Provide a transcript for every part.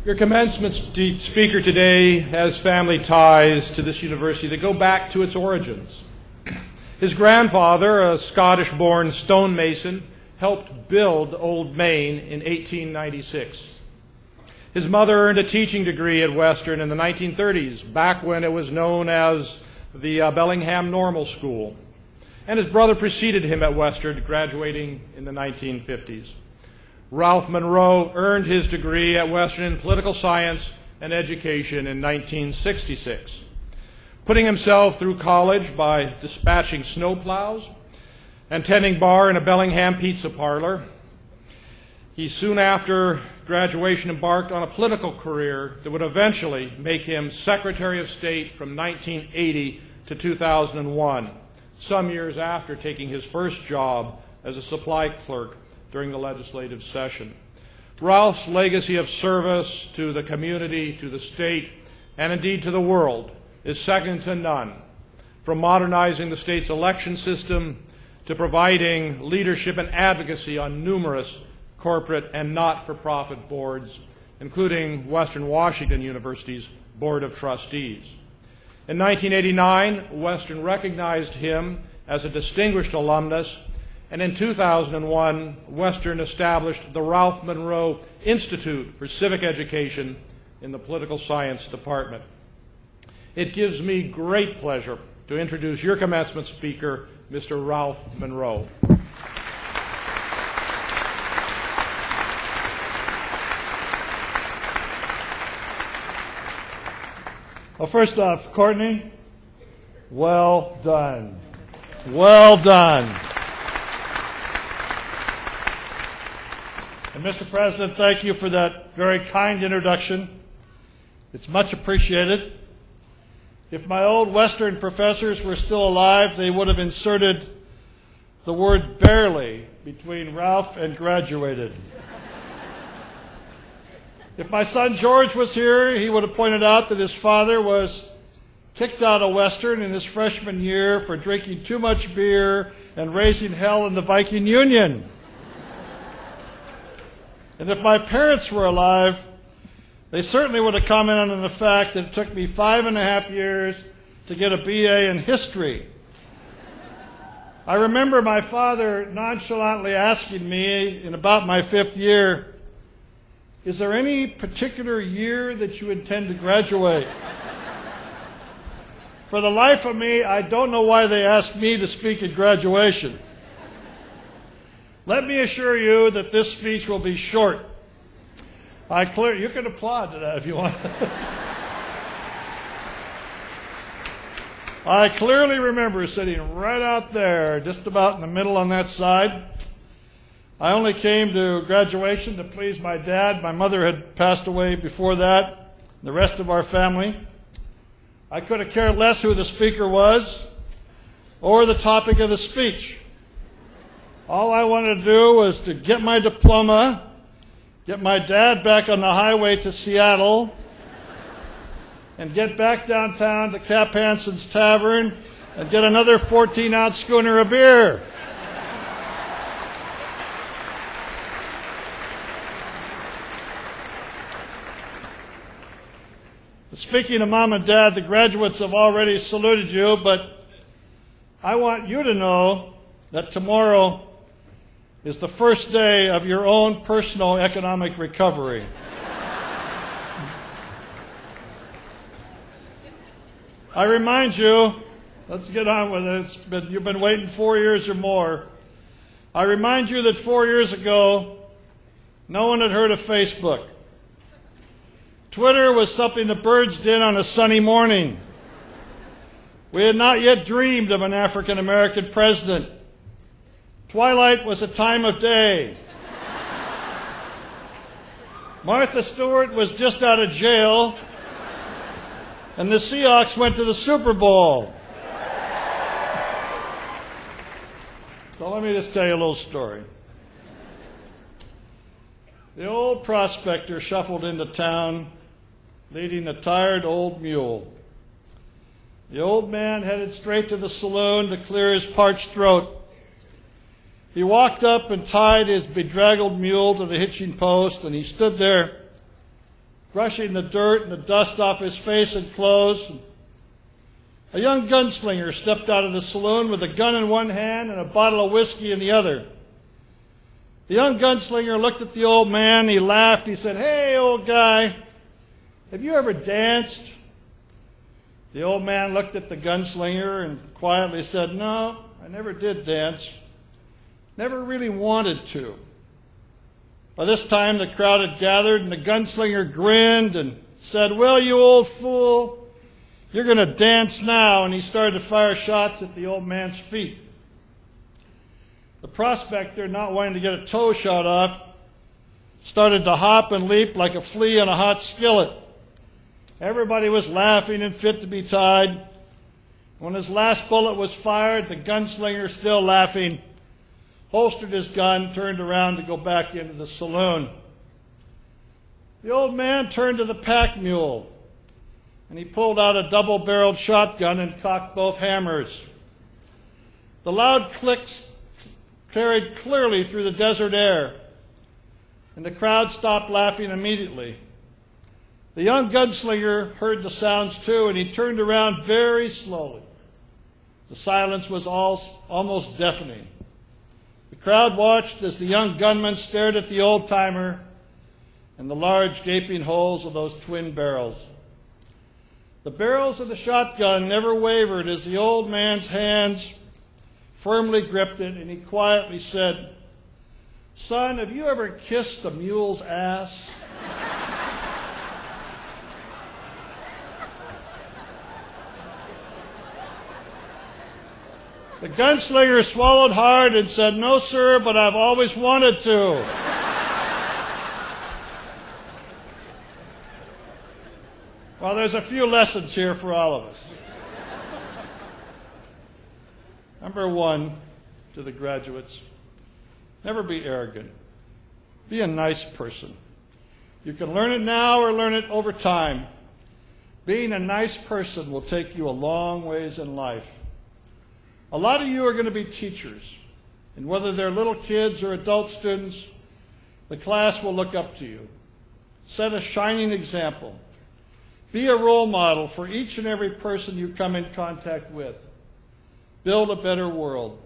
Your commencement speaker today has family ties to this university that go back to its origins. His grandfather, a Scottish-born stonemason, helped build Old Main in 1896. His mother earned a teaching degree at Western in the 1930s, back when it was known as the Bellingham Normal School. And his brother preceded him at Western, graduating in the 1950s. Ralph Munro earned his degree at Western in political science and education in 1966, putting himself through college by dispatching snowplows and tending bar in a Bellingham pizza parlor. He soon after graduation embarked on a political career that would eventually make him Secretary of State from 1980 to 2001, some years after taking his first job as a supply clerk during the legislative session. Ralph's legacy of service to the community, to the state, and indeed to the world is second to none, from modernizing the state's election system to providing leadership and advocacy on numerous corporate and not-for-profit boards, including Western Washington University's Board of Trustees. In 1989, Western recognized him as a Distinguished Alumnus, and in 2001, Western established the Ralph Munro Institute for Civic Education in the Political Science Department. It gives me great pleasure to introduce your commencement speaker, Mr. Ralph Munro. Well, first off, Courtney, well done. Well done. And Mr. President, thank you for that very kind introduction. It's much appreciated. If my old Western professors were still alive, they would have inserted the word barely between Ralph and graduated. If my son George was here, he would have pointed out that his father was kicked out of Western in his freshman year for drinking too much beer and raising hell in the Viking Union. And if my parents were alive, they certainly would have commented on the fact that it took me 5.5 years to get a BA in history. I remember my father nonchalantly asking me in about my 5th year, "Is there any particular year that you intend to graduate?" For the life of me, I don't know why they asked me to speak at graduation. Let me assure you that this speech will be short. You can applaud to that if you want. I clearly remember sitting right out there, just about in the middle on that side. I only came to graduation to please my dad. My mother had passed away before that, the rest of our family. I could have cared less who the speaker was or the topic of the speech. All I wanted to do was to get my diploma, get my dad back on the highway to Seattle, and get back downtown to Cap Hansen's Tavern and get another 14-ounce schooner of beer. Speaking of Mom and Dad, the graduates have already saluted you, but I want you to know that tomorrow is the first day of your own personal economic recovery. I remind you, let's get on with it. You've been waiting 4 years or more. I remind you that 4 years ago, no one had heard of Facebook. Twitter was something the birds did on a sunny morning. We had not yet dreamed of an African-American president. Twilight was a time of day. Martha Stewart was just out of jail, and the Seahawks went to the Super Bowl. So let me just tell you a little story. The old prospector shuffled into town, leading a tired old mule. The old man headed straight to the saloon to clear his parched throat. He walked up and tied his bedraggled mule to the hitching post, and he stood there brushing the dirt and the dust off his face and clothes. A young gunslinger stepped out of the saloon with a gun in one hand and a bottle of whiskey in the other. The young gunslinger looked at the old man, he laughed, he said, "Hey, old guy, have you ever danced?" The old man looked at the gunslinger and quietly said, "No, I never did dance. Never really wanted to." By this time the crowd had gathered and the gunslinger grinned and said, "Well, you old fool, you're going to dance now," and he started to fire shots at the old man's feet. The prospector, not wanting to get a toe shot off, started to hop and leap like a flea on a hot skillet. Everybody was laughing and fit to be tied. When his last bullet was fired, the gunslinger, still laughing, holstered his gun, turned around to go back into the saloon. The old man turned to the pack mule, and he pulled out a double-barreled shotgun and cocked both hammers. The loud clicks carried clearly through the desert air, and the crowd stopped laughing immediately. The young gunslinger heard the sounds too, and he turned around very slowly. The silence was almost deafening. The crowd watched as the young gunman stared at the old-timer and the large gaping holes of those twin barrels. The barrels of the shotgun never wavered as the old man's hands firmly gripped it, and he quietly said, "Son, have you ever kissed a mule's ass?" The gunslinger swallowed hard and said, "No, sir, but I've always wanted to." Well, there's a few lessons here for all of us. Number one, to the graduates, never be arrogant. Be a nice person. You can learn it now or learn it over time. Being a nice person will take you a long ways in life. A lot of you are going to be teachers, and whether they're little kids or adult students, the class will look up to you. Set a shining example. Be a role model for each and every person you come in contact with. Build a better world.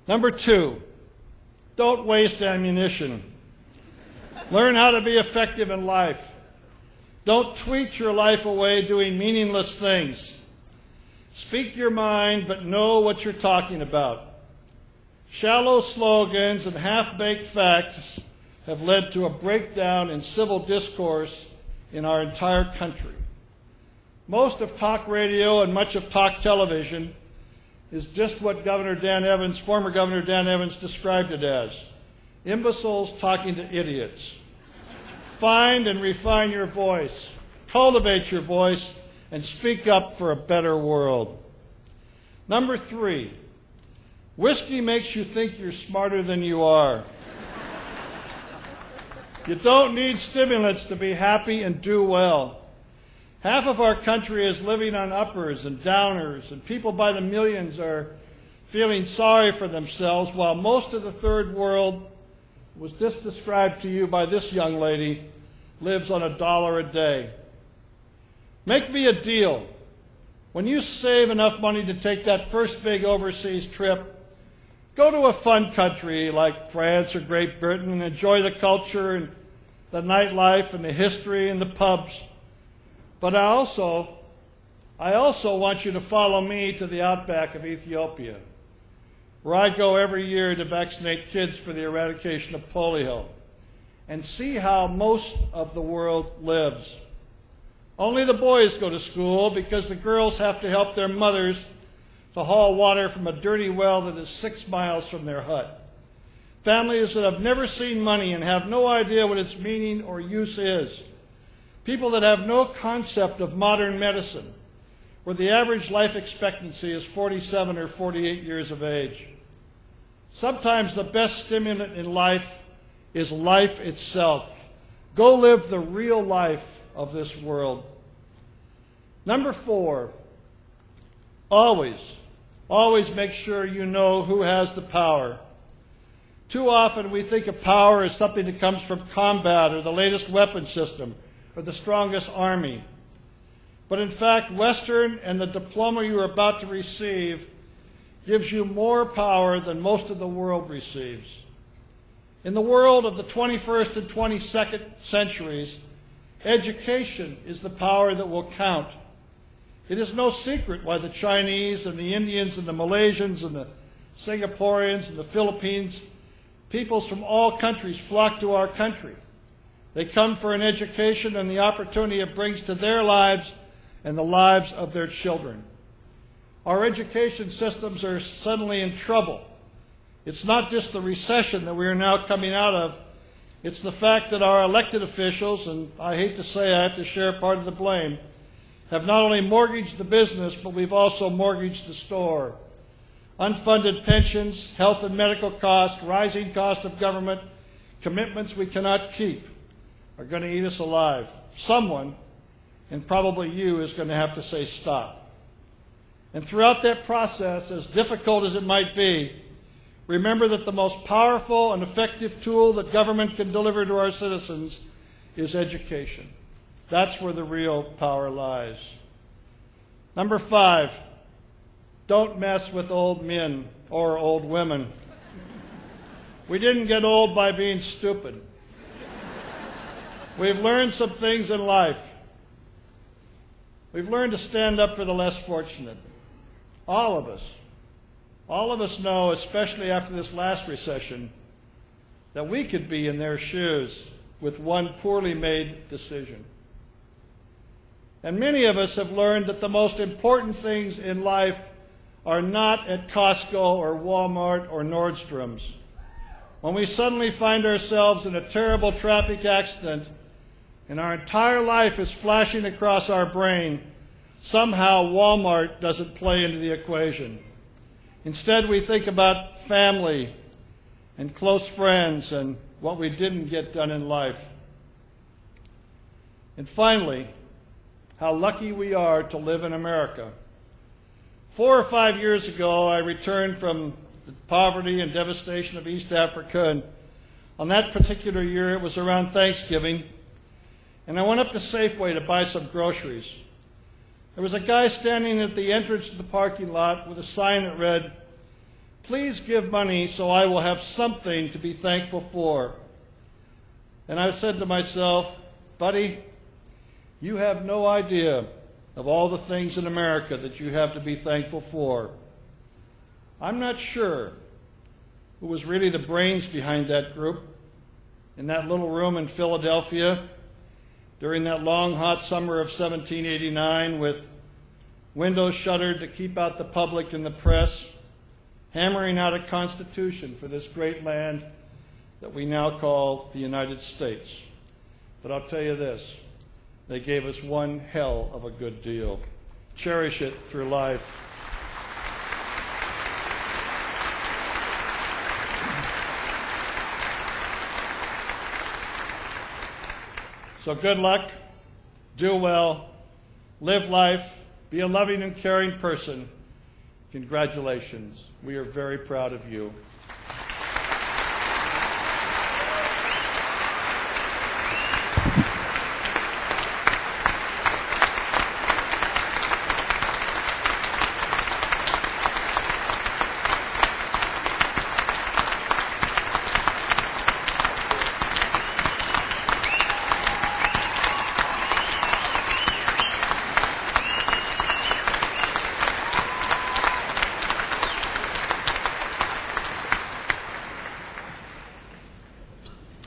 Number two, don't waste ammunition. Learn how to be effective in life. Don't tweet your life away doing meaningless things. Speak your mind, but know what you're talking about. Shallow slogans and half-baked facts have led to a breakdown in civil discourse in our entire country. Most of talk radio and much of talk television is just what former Governor Dan Evans described it as. Imbeciles talking to idiots. Find and refine your voice. Cultivate your voice and speak up for a better world. Number three, whiskey makes you think you're smarter than you are. You don't need stimulants to be happy and do well. Half of our country is living on uppers and downers, and people by the millions are feeling sorry for themselves, while most of the third world, was just described to you by this young lady, lives on $1 a day. Make me a deal. When you save enough money to take that first big overseas trip, go to a fun country like France or Great Britain and enjoy the culture and the nightlife and the history and the pubs. But I also want you to follow me to the outback of Ethiopia, where I go every year to vaccinate kids for the eradication of polio, and see how most of the world lives. Only the boys go to school because the girls have to help their mothers to haul water from a dirty well that is 6 miles from their hut. Families that have never seen money and have no idea what its meaning or use is. People that have no concept of modern medicine, where the average life expectancy is 47 or 48 years of age. Sometimes the best stimulant in life is life itself. Go live the real life of this world. Number four, always make sure you know who has the power. Too often we think of power as something that comes from combat or the latest weapon system or the strongest army. But in fact, Western and the diploma you are about to receive gives you more power than most of the world receives. In the world of the 21st and 22nd centuries, education is the power that will count. It is no secret why the Chinese and the Indians and the Malaysians and the Singaporeans and the Philippines, peoples from all countries flock to our country. They come for an education and the opportunity it brings to their lives and the lives of their children. Our education systems are suddenly in trouble. It's not just the recession that we are now coming out of. It's the fact that our elected officials, and I hate to say I have to share part of the blame, have not only mortgaged the business, but we've also mortgaged the store. Unfunded pensions, health and medical costs, rising cost of government, commitments we cannot keep are going to eat us alive. Someone, and probably you, is going to have to say stop. And throughout that process, as difficult as it might be, remember that the most powerful and effective tool that government can deliver to our citizens is education. That's where the real power lies. Number 5, don't mess with old men or old women. We didn't get old by being stupid. We've learned some things in life. We've learned to stand up for the less fortunate. All of us. All of us know, especially after this last recession, that we could be in their shoes with one poorly made decision. And many of us have learned that the most important things in life are not at Costco or Walmart or Nordstrom's. When we suddenly find ourselves in a terrible traffic accident and our entire life is flashing across our brain, somehow Walmart doesn't play into the equation. Instead, we think about family and close friends and what we didn't get done in life. And finally, how lucky we are to live in America. 4 or 5 years ago, I returned from the poverty and devastation of East Africa, and on that particular year, it was around Thanksgiving, and I went up to Safeway to buy some groceries. There was a guy standing at the entrance to the parking lot with a sign that read, "Please give money so I will have something to be thankful for." And I said to myself, "Buddy, you have no idea of all the things in America that you have to be thankful for." I'm not sure who was really the brains behind that group in that little room in Philadelphia during that long, hot summer of 1789 with windows shuttered to keep out the public and the press, hammering out a constitution for this great land that we now call the United States. But I'll tell you this, they gave us one hell of a good deal. Cherish it through life. So good luck, do well, live life, be a loving and caring person. Congratulations. We are very proud of you.